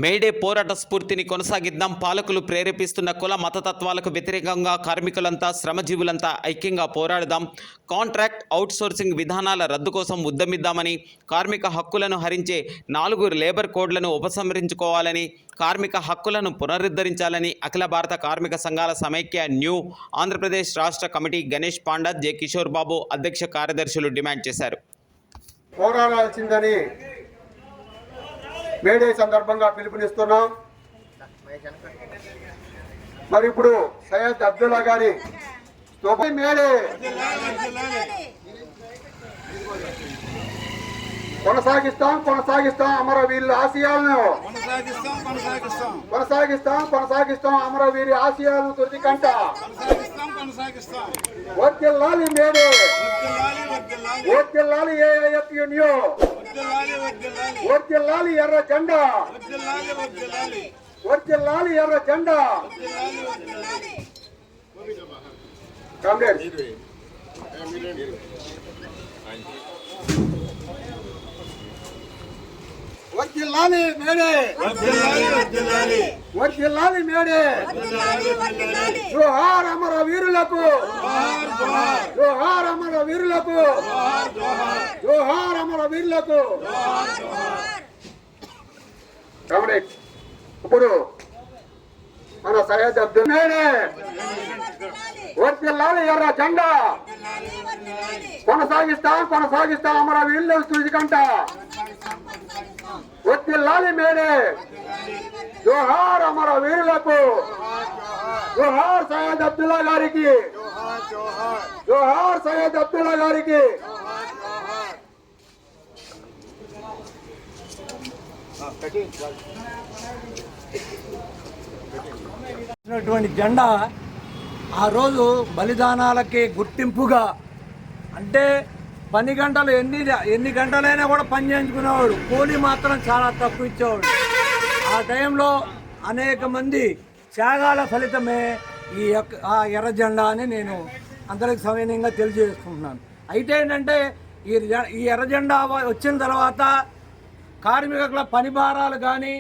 May Day పోరాట స్ఫూర్తిని కొనసాగిద్దాం. పాలకులు ప్రేరేపిస్తున్న కుల మతతత్వాలకు వ్యతిరేకంగా కార్మికులంతా శ్రమజీవులంతా ఐక్యంగా పోరాడదాం. కాంట్రాక్ట్ అవుట్సోర్సింగ్ విధానాల రద్దు కోసం ఉద్యమిద్దామని, కార్మిక హక్కులను హరించే 4 లేబర్ కోడ్లను ఉపసంహరించుకోవాలని, కార్మిక హక్కులను పునరుద్ధరించాలని అఖిల భారత కార్మిక సంఘాల సమైక్య న్యూ ఆంధ్రప్రదేశ్ రాష్ట్ర కమిటీ గణేష్ పాండా, జె కిషోర్ బాబు అధ్యక్ష కార్యదర్శులు డిమాండ్ చేశారు. పోరాడాల్సిందని మేడే సందర్భంగా పిలుపునిస్తున్నాం. మరి ఇప్పుడు సయ్యద్ అబ్దుల్లా గారి మేడే కొనసాగిస్తాం అమరవీరుల ఆశయాలను కొనసాగిస్తాం అమరవీరి ఆశయాలను తుది కంట వర్ధిల్లాలి మేడే, వర్ధిల్లాలి ఏఐఎఫ్ యూనియన్, వర్ధిల్లాలి ఎర్ర జెండా, వర్ధిల్లాలి ఎర్ర జెండా. కామ్రేడ్స్, వర్ధిల్లాలి మేడే, వర్ధిల్లాలి మేడే. జోహార్ అమరవీరులకు, జోహార్ అమరవీరులకు, జోహార్ అమరవీరులకు. కామ్రేడ్, ఇప్పుడు మన సయ్యద్ అబ్దుల్ మేడే వర్ధిల్లాలి ఎర్ర జెండా, కొనసాగిస్తాం అమరవీరుల తుది కంట. వర్ధిల్లాలి మేడే, జోహార్ అమరవీరులకు, జోహార్ సయ్యద్ అబ్దుల్లా గారికి, జోహార్ సయ్యద్ అబ్దుల్లా గారికి. జెండా ఆ రోజు బలిదానాలకి గుర్తింపుగా, అంటే పని గంటలు ఎన్ని గంటలైనా కూడా పని చేయించుకునేవాడు, కూలి మాత్రం చాలా తక్కువ ఇచ్చేవాడు. ఆ టైంలో అనేక మంది త్యాగాల ఫలితమే ఎర్ర జెండా అని నేను అందరికి సవినయంగా తెలియజేసుకుంటున్నాను. అయితే ఏంటంటే ఈ ఎర్ర జెండా వచ్చిన తర్వాత కార్మికుల పని భారాలు కానీ,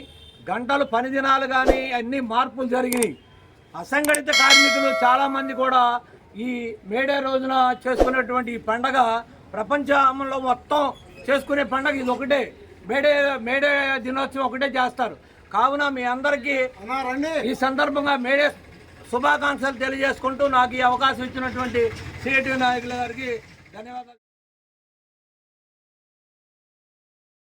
గంటలు పని దినాలు కానీ అన్ని మార్పులు జరిగినాయి. అసంఘటిత కార్మికులు చాలామంది కూడా ఈ మేడే రోజున చేసుకునేటువంటి ఈ పండగ ప్రపంచంలో మొత్తం చేసుకునే పండగ ఇది ఒకటే. మేడే దినోత్సవం ఒకటే చేస్తారు. కావున మీ అందరికీ ఈ సందర్భంగా మేడే శుభాకాంక్షలు తెలియజేసుకుంటూ నాకు ఈ అవకాశం ఇచ్చినటువంటి సిఐటియు నాయకుల గారికి ధన్యవాదాలు.